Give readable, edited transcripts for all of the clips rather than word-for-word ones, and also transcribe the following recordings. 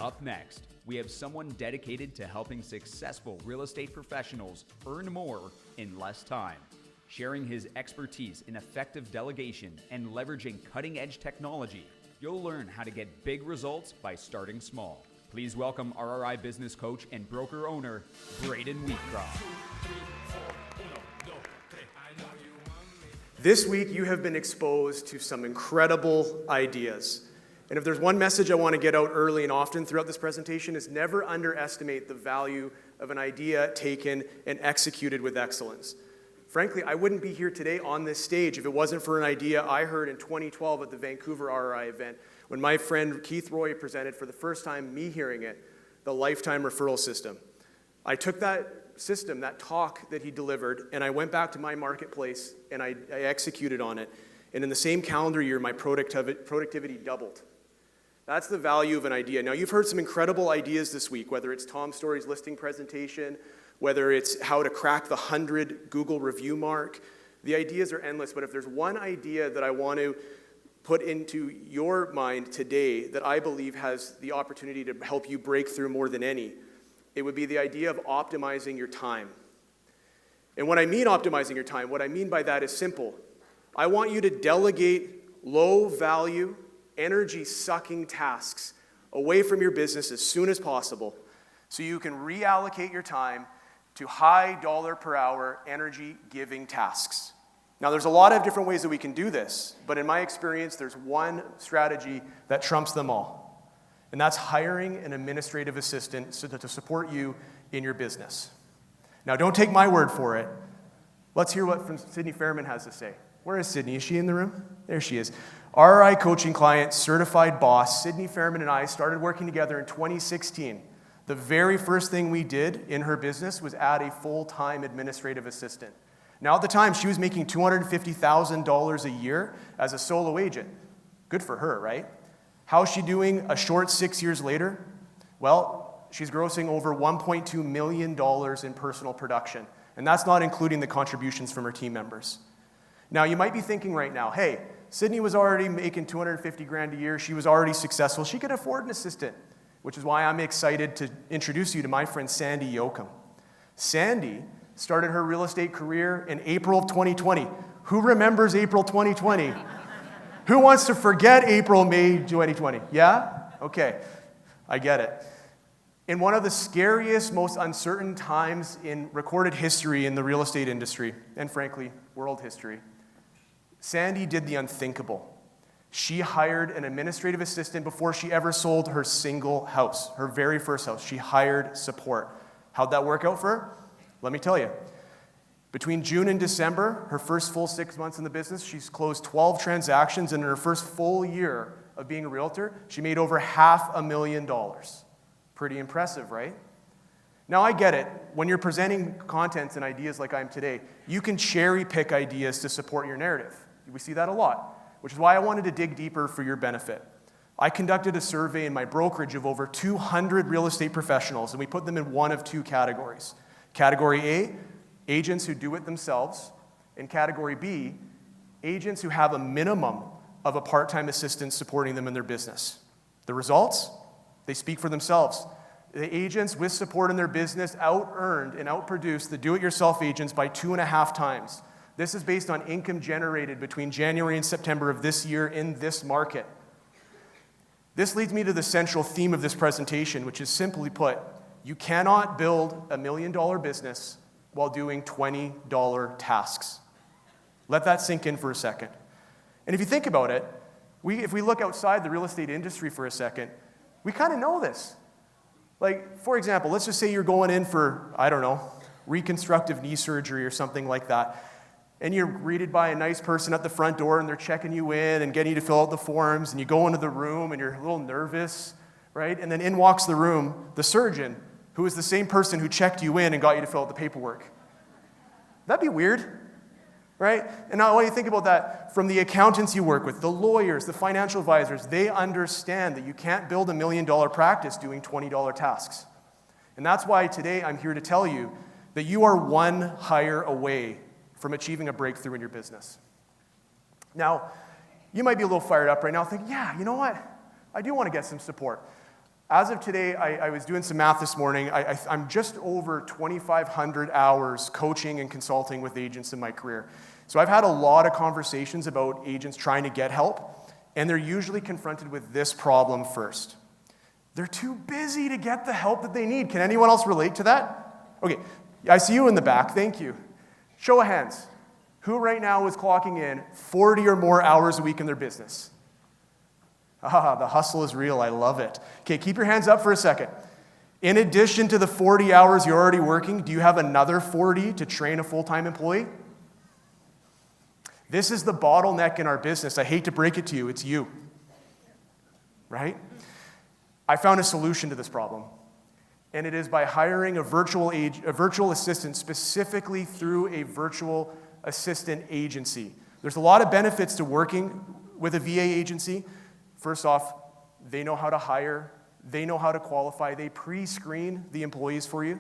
Up next, we have someone dedicated to helping successful real estate professionals earn more in less time. Sharing his expertise in effective delegation and leveraging cutting-edge technology, you'll learn how to get big results by starting small. Please welcome RRI business coach and broker owner, Braden Wheatcroft. This week, you have been exposed to some incredible ideas. And if there's one message I want to get out early and often throughout this presentation is never underestimate the value of an idea taken and executed with excellence. Frankly, I wouldn't be here today on this stage if it wasn't for an idea I heard in 2012 at the Vancouver RRI event when my friend Keith Roy presented for the first time, me hearing it, the lifetime referral system. I took that system, that talk that he delivered, and I went back to my marketplace and I executed on it. And in the same calendar year, my productivity doubled. That's the value of an idea. Now, you've heard some incredible ideas this week, whether it's Tom Story's listing presentation, whether it's how to crack the 100 Google review mark. The ideas are endless, but if there's one idea that I want to put into your mind today that I believe has the opportunity to help you break through more than any, it would be the idea of optimizing your time. And when I mean optimizing your time, what I mean by that is simple. I want you to delegate low-value, energy-sucking tasks away from your business as soon as possible so you can reallocate your time to high dollar per hour energy-giving tasks. Now, there's a lot of different ways that we can do this, but in my experience, there's one strategy that trumps them all, and that's hiring an administrative assistant to support you in your business. Now, don't take my word for it. Let's hear what Sydney Fairman has to say. Where is Sydney? Is she in the room? There she is. RRI coaching client, certified boss, Sydney Fairman and I started working together in 2016. The very first thing we did in her business was add a full-time administrative assistant. Now, at the time, she was making $250,000 a year as a solo agent. Good for her, right? How's she doing a short 6 years later? Well, she's grossing over $1.2 million in personal production, and that's not including the contributions from her team members. Now, you might be thinking right now, hey, Sydney was already making $250,000 a year. She was already successful. She could afford an assistant, which is why I'm excited to introduce you to my friend Sandy Yoakum. Sandy started her real estate career in April of 2020. Who remembers April 2020? Who wants to forget April, May 2020? Yeah? Okay, I get it. In one of the scariest, most uncertain times in recorded history in the real estate industry, and frankly, world history, Sandy did the unthinkable. She hired an administrative assistant before she ever sold her single house, her very first house. She hired support. How'd that work out for her? Let me tell you. Between June and December, her first full 6 months in the business, she's closed 12 transactions, and in her first full year of being a realtor, she made over $500,000. Pretty impressive, right? Now, I get it. When you're presenting content and ideas like I am today, you can cherry pick ideas to support your narrative. We see that a lot, which is why I wanted to dig deeper for your benefit. I conducted a survey in my brokerage of over 200 real estate professionals, and we put them in one of two categories. Category A, agents who do it themselves, and Category B, agents who have a minimum of a part-time assistant supporting them in their business. The results? They speak for themselves. The agents with support in their business out-earned and out-produced the do-it-yourself agents by 2.5 times. This is based on income generated between January and September of this year in this market. This leads me to the central theme of this presentation, which is simply put, you cannot build $1 million business while doing $20 tasks. Let that sink in for a second. And if you think about it, if we look outside the real estate industry for a second, we kind of know this. Like, for example, let's just say you're going in for, I don't know, reconstructive knee surgery or something like that. And you're greeted by a nice person at the front door, and they're checking you in and getting you to fill out the forms, and you go into the room, and you're a little nervous, right? And then in walks the surgeon, who is the same person who checked you in and got you to fill out the paperwork. That'd be weird, right? And now when you think about that, from the accountants you work with, the lawyers, the financial advisors, they understand that you can't build $1 million practice doing $20 tasks. And that's why today I'm here to tell you that you are one hire away from achieving a breakthrough in your business. Now, you might be a little fired up right now thinking, yeah, you know what? I do want to get some support. As of today, I was doing some math this morning. I'm just over 2,500 hours coaching and consulting with agents in my career. So I've had a lot of conversations about agents trying to get help, and they're usually confronted with this problem first. They're too busy to get the help that they need. Can anyone else relate to that? Okay, I see you in the back. Thank you. Show of hands. Who right now is clocking in 40 or more hours a week in their business? Ah, the hustle is real. I love it. Okay, keep your hands up for a second. In addition to the 40 hours you're already working, do you have another 40 to train a full-time employee? This is the bottleneck in our business. I hate to break it to you. It's you. Right? I found a solution to this problem. And it is by hiring a virtual assistant specifically through a virtual assistant agency. There's a lot of benefits to working with a VA agency. First off, they know how to hire, they know how to qualify, they pre-screen the employees for you.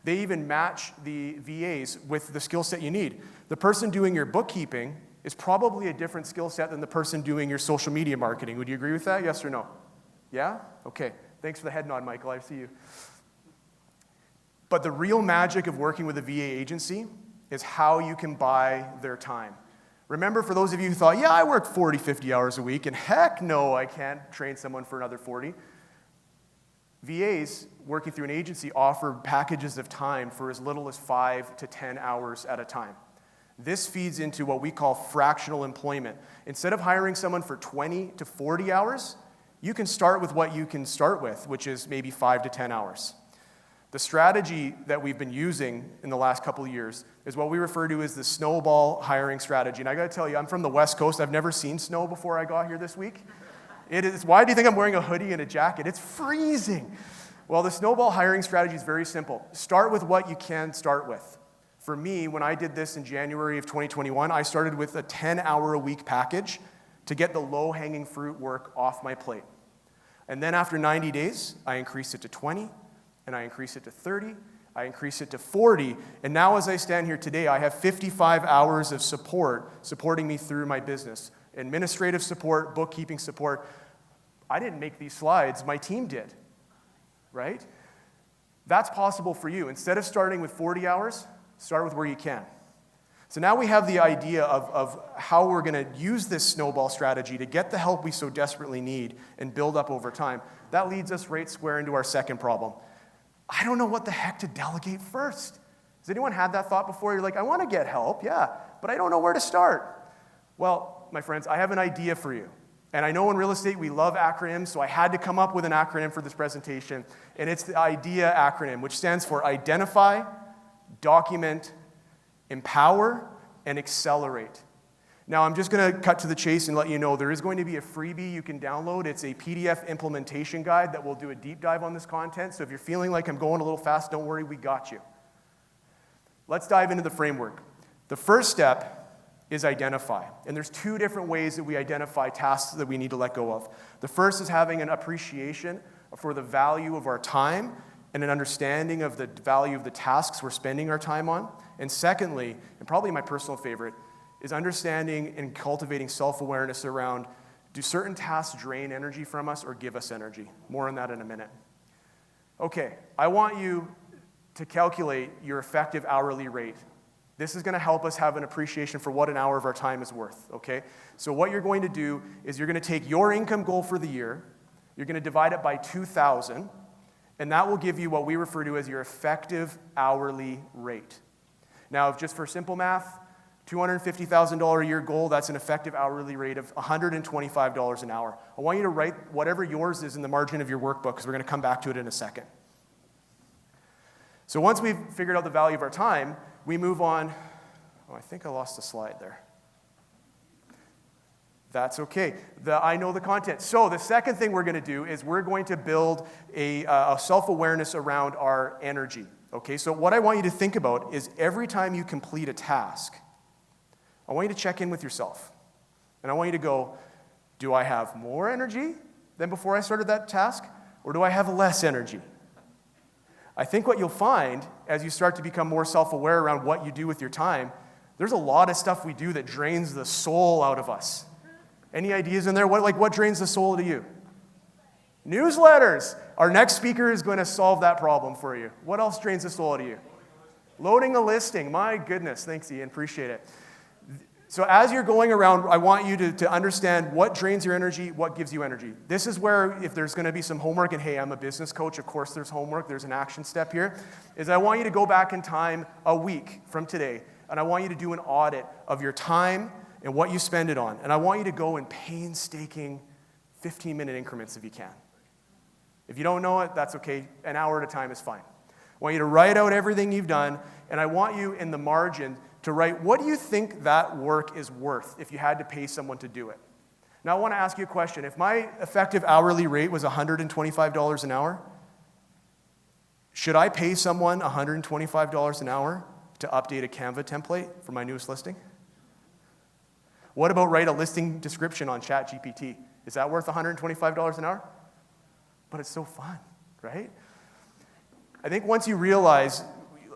They even match the VAs with the skill set you need. The person doing your bookkeeping is probably a different skill set than the person doing your social media marketing. Would you agree with that? Yes or no? Yeah? Okay. Thanks for the head nod, Michael. I see you. But the real magic of working with a VA agency is how you can buy their time. Remember, for those of you who thought, yeah, I work 40, 50 hours a week, and heck no, I can't train someone for another 40. VAs working through an agency offer packages of time for as little as 5 to 10 hours at a time. This feeds into what we call fractional employment. Instead of hiring someone for 20 to 40 hours, you can start with what you can start with, which is maybe 5 to 10 hours. The strategy that we've been using in the last couple of years is what we refer to as the Snowball Hiring Strategy. And I got to tell you, I'm from the West Coast. I've never seen snow before I got here this week. Why do you think I'm wearing a hoodie and a jacket? It's freezing. Well, the Snowball Hiring Strategy is very simple. Start with what you can start with. For me, when I did this in January of 2021, I started with a 10-hour-a-week package to get the low-hanging fruit work off my plate. And then after 90 days, I increased it to 20, and I increased it to 30, I increased it to 40, and now as I stand here today, I have 55 hours of support supporting me through my business. Administrative support, bookkeeping support. I didn't make these slides, my team did, right? That's possible for you. Instead of starting with 40 hours, start with where you can. So now we have the idea of how we're going to use this snowball strategy to get the help we so desperately need and build up over time. That leads us right square into our second problem. I don't know what the heck to delegate first. Has anyone had that thought before? You're like, I want to get help, yeah, but I don't know where to start. Well, my friends, I have an idea for you. And I know in real estate we love acronyms, so I had to come up with an acronym for this presentation. And it's the IDEA acronym, which stands for Identify, Document, Empower, and Accelerate. Now, I'm just going to cut to the chase and let you know there is going to be a freebie you can download. It's a PDF implementation guide that will do a deep dive on this content. So if you're feeling like I'm going a little fast, don't worry, we got you. Let's dive into the framework. The first step is identify. And there's two different ways that we identify tasks that we need to let go of. The first is having an appreciation for the value of our time and an understanding of the value of the tasks we're spending our time on. And secondly, and probably my personal favorite, is understanding and cultivating self-awareness around, do certain tasks drain energy from us or give us energy? More on that in a minute. Okay, I want you to calculate your effective hourly rate. This is going to help us have an appreciation for what an hour of our time is worth, okay? So what you're going to do is you're going to take your income goal for the year, you're going to divide it by 2,000, and that will give you what we refer to as your effective hourly rate. Now, just for simple math, $250,000 a year goal, that's an effective hourly rate of $125 an hour. I want you to write whatever yours is in the margin of your workbook because we're going to come back to it in a second. So once we've figured out the value of our time, we move on. Oh, I think I lost a slide there. That's okay. I know the content. So the second thing we're going to do is we're going to build a self-awareness around our energy. Okay, so what I want you to think about is every time you complete a task, I want you to check in with yourself. And I want you to go, do I have more energy than before I started that task? Or do I have less energy? I think what you'll find as you start to become more self-aware around what you do with your time, there's a lot of stuff we do that drains the soul out of us. Any ideas in there? What drains the soul to you? Newsletters. Our next speaker is going to solve that problem for you. What else drains the soul out of you? Loading a listing. My goodness. Thanks, Ian. Appreciate it. So as you're going around, I want you to understand what drains your energy, what gives you energy. This is where, if there's going to be some homework, and hey, I'm a business coach, of course there's homework, there's an action step here, is I want you to go back in time a week from today, and I want you to do an audit of your time and what you spend it on. And I want you to go in painstaking 15-minute increments if you can. If you don't know it, that's okay. An hour at a time is fine. I want you to write out everything you've done, and I want you in the margin to write, what do you think that work is worth if you had to pay someone to do it? Now, I want to ask you a question. If my effective hourly rate was $125 an hour, should I pay someone $125 an hour to update a Canva template for my newest listing? What about write a listing description on ChatGPT? Is that worth $125 an hour? But it's so fun, right? I think once you realize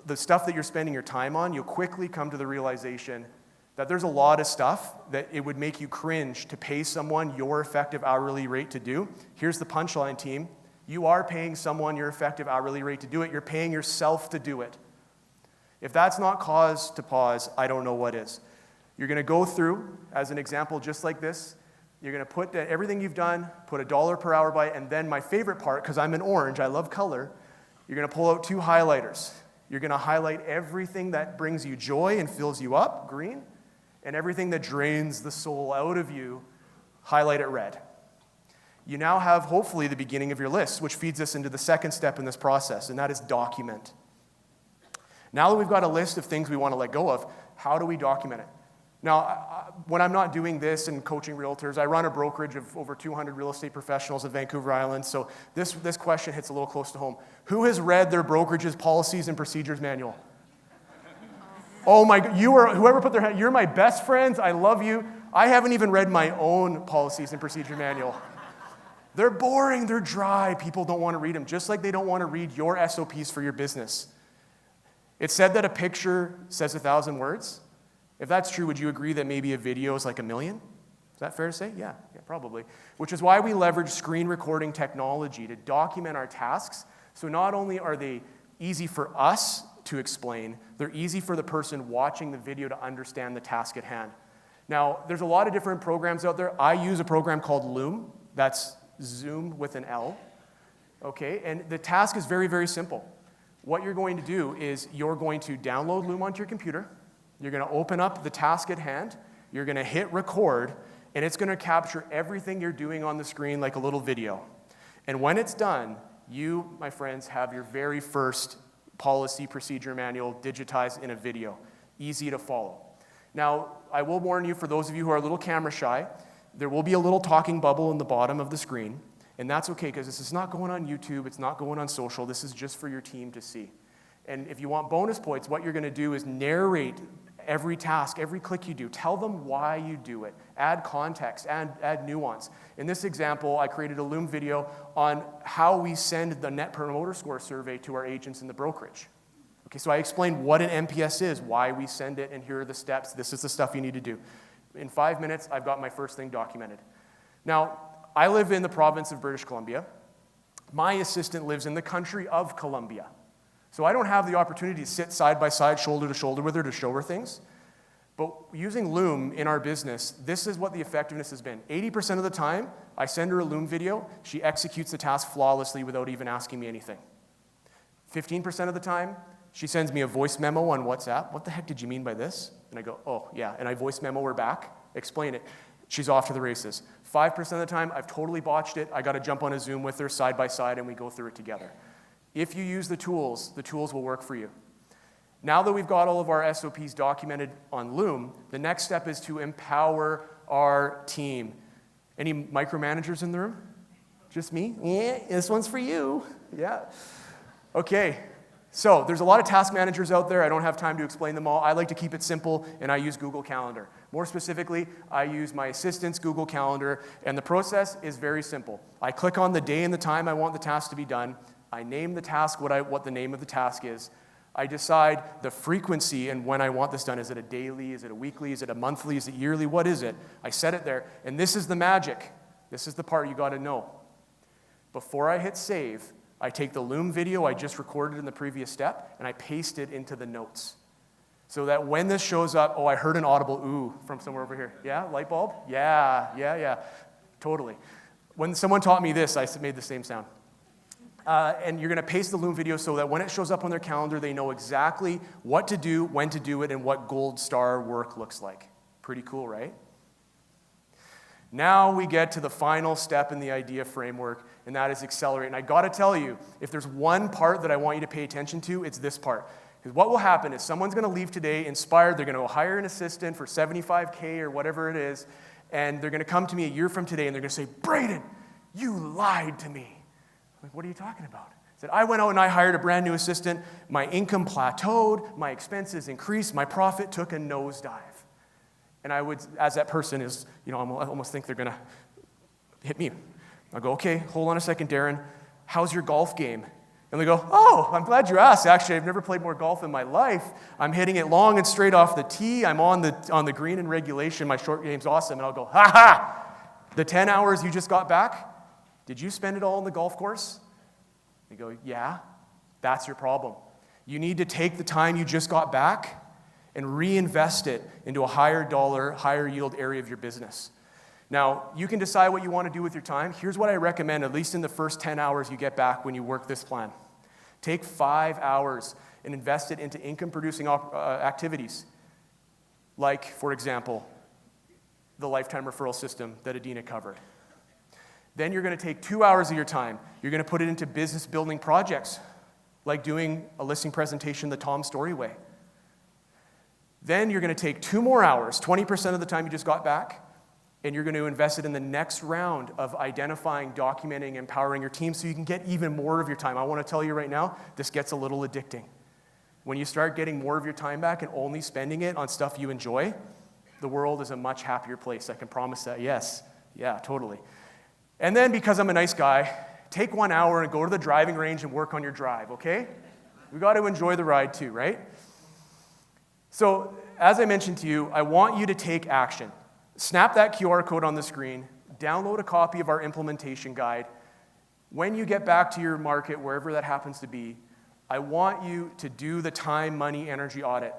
the stuff that you're spending your time on, you'll quickly come to the realization that there's a lot of stuff that it would make you cringe to pay someone your effective hourly rate to do. Here's the punchline, team. You are paying someone your effective hourly rate to do it. You're paying yourself to do it. If that's not cause to pause, I don't know what is. You're going to go through, as an example, just like this. You're going to put everything you've done, put $1 per hour by it, and then my favorite part, because I'm an orange, I love color, you're going to pull out 2 highlighters. You're going to highlight everything that brings you joy and fills you up, green, and everything that drains the soul out of you, highlight it red. You now have, hopefully, the beginning of your list, which feeds us into the second step in this process, and that is document. Now that we've got a list of things we want to let go of, how do we document it? Now, when I'm not doing this and coaching realtors, I run a brokerage of over 200 real estate professionals at Vancouver Island, so this question hits a little close to home. Who has read their brokerage's policies and procedures manual? Oh my, whoever put their hand, you're my best friends, I love you. I haven't even read my own policies and procedure manual. They're boring, they're dry, people don't want to read them, just like they don't want to read your SOPs for your business. It's said that a picture says 1,000 words. If that's true, would you agree that maybe a video is like 1,000,000? Is that fair to say? Yeah, probably. Which is why we leverage screen recording technology to document our tasks. So not only are they easy for us to explain, they're easy for the person watching the video to understand the task at hand. Now, there's a lot of different programs out there. I use a program called Loom. That's Zoom with an L. Okay, and the task is very, very simple. What you're going to do is you're going to download Loom onto your computer. You're going to open up the task at hand, you're going to hit record, and it's going to capture everything you're doing on the screen like a little video. And when it's done, you, my friends, have your very first policy procedure manual digitized in a video. Easy to follow. Now, I will warn you, for those of you who are a little camera shy, there will be a little talking bubble in the bottom of the screen, and that's okay because this is not going on YouTube, it's not going on social, this is just for your team to see. And if you want bonus points, what you're going to do is narrate every task, every click you do. Tell them why you do it. Add context, add nuance. In this example, I created a Loom video on how we send the Net Promoter Score survey to our agents in the brokerage. Okay, so I explained what an NPS is, why we send it, and here are the steps. This is the stuff you need to do. In 5 minutes, I've got my first thing documented. Now, I live in the province of British Columbia. My assistant lives in the country of Colombia. So I don't have the opportunity to sit side by side, shoulder to shoulder with her to show her things. But using Loom in our business, this is what the effectiveness has been. 80% of the time, I send her a Loom video, she executes the task flawlessly without even asking me anything. 15% of the time, she sends me a voice memo on WhatsApp. What the heck did you mean by this? And I go, oh, yeah. And I voice memo her back, explain it. She's off to the races. 5% of the time, I've totally botched it. I got to jump on a Zoom with her side by side, and we go through it together. If you use the tools will work for you. Now that we've got all of our SOPs documented on Loom, the next step is to empower our team. Any micromanagers in the room? Just me? Yeah, this one's for you. Yeah. Okay. So there's a lot of task managers out there. I don't have time to explain them all. I like to keep it simple, and I use Google Calendar. More specifically, I use my assistant's Google Calendar, and the process is very simple. I click on the day and the time I want the task to be done. I name the task what the name of the task is. I decide the frequency and when I want this done. Is it a daily? Is it a weekly? Is it a monthly? Is it yearly? What is it? I set it there. And this is the magic. This is the part you got to know. before I hit save, I take the Loom video I just recorded in the previous step, and I paste it into the notes. So that when this shows up, oh, I heard an audible ooh from somewhere over here. Yeah, light bulb? Yeah, totally. When someone taught me this, I made the same sound. And you're going to paste the Loom video so that when it shows up on their calendar, they know exactly what to do, when to do it, and what gold star work looks like. Pretty cool, right? Now we get to the final step in the idea framework, and that is accelerate. And I got to tell you, if there's one part that I want you to pay attention to, it's this part. Because what will happen is someone's going to leave today inspired, they're going to go hire an assistant for $75K or whatever it is, and they're going to come to me a year from today, and they're going to say, Braden, you lied to me. I'm like, what are you talking about? I said, I went out and I hired a brand new assistant. My income plateaued. My expenses increased. My profit took a nosedive. And I would, as that person is, I almost think they're going to hit me. I'll go, okay, hold on a second, Darren. How's your golf game? And they go, oh, I'm glad you asked. Actually, I've never played more golf in my life. I'm hitting it long and straight off the tee. I'm on the green in regulation. My short game's awesome. And I'll go, ha! The 10 hours you just got back, did you spend it all on the golf course? They go, yeah, that's your problem. You need to take the time you just got back and reinvest it into a higher dollar, higher yield area of your business. Now, you can decide what you want to do with your time. Here's what I recommend, at least in the first 10 hours you get back when you work this plan. Take 5 hours and invest it into income-producing activities. Like, for example, the lifetime referral system that Adina covered. Then you're going to take 2 hours of your time. You're going to put it into business-building projects, like doing a listing presentation the Tom Story way. Then you're going to take 2 more hours, 20% of the time you just got back, and you're going to invest it in the next round of identifying, documenting, empowering your team so you can get even more of your time. I want to tell you right now, this gets a little addicting. When you start getting more of your time back and only spending it on stuff you enjoy, the world is a much happier place. I can promise that. Yes. Yeah, totally. And then, because I'm a nice guy, take 1 hour and go to the driving range and work on your drive, okay? We got to enjoy the ride too, right? So, as I mentioned to you, I want you to take action. Snap that QR code on the screen, download a copy of our implementation guide. When you get back to your market, wherever that happens to be, I want you to do the time, money, energy audit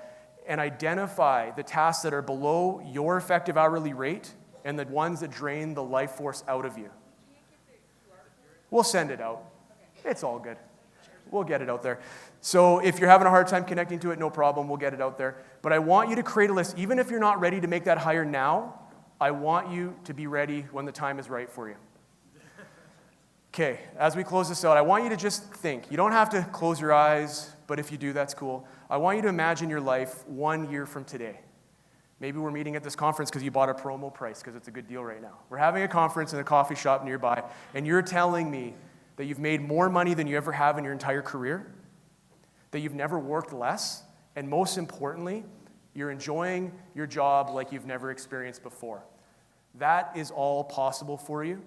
and identify the tasks that are below your effective hourly rate and the ones that drain the life force out of you. We'll send it out. It's all good. We'll get it out there. So if you're having a hard time connecting to it, no problem. We'll get it out there. But I want you to create a list. Even if you're not ready to make that hire now, I want you to be ready when the time is right for you. Okay, as we close this out, I want you to just think. You don't have to close your eyes, but if you do, that's cool. I want you to imagine your life 1 year from today. Maybe we're meeting at this conference because you bought a promo price because it's a good deal right now. We're having a conference in a coffee shop nearby, and you're telling me that you've made more money than you ever have in your entire career, that you've never worked less, and most importantly, you're enjoying your job like you've never experienced before. That is all possible for you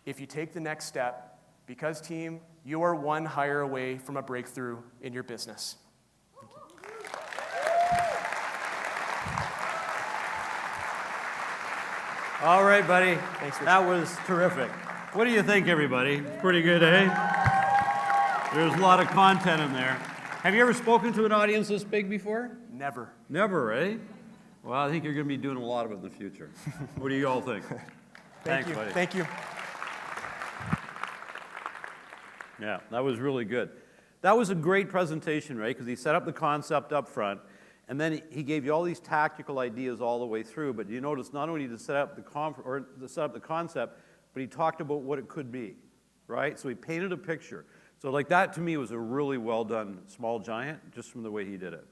if you take the next step, because, team, you are one hire away from a breakthrough in your business. All right, buddy. Thanks, Richard. That was terrific. What do you think, everybody? Pretty good, eh? There's a lot of content in there. Have you ever spoken to an audience this big before? Never. Never, eh? Well, I think you're going to be doing a lot of it in the future. What do you all think? Thanks, buddy. Thank you. Yeah, that was really good. That was a great presentation, right? Because he set up the concept up front, and then he gave you all these tactical ideas all the way through. But you notice not only to set up the concept, but he talked about what it could be, right? So he painted a picture. So like that to me was a really well done small giant, just from the way he did it.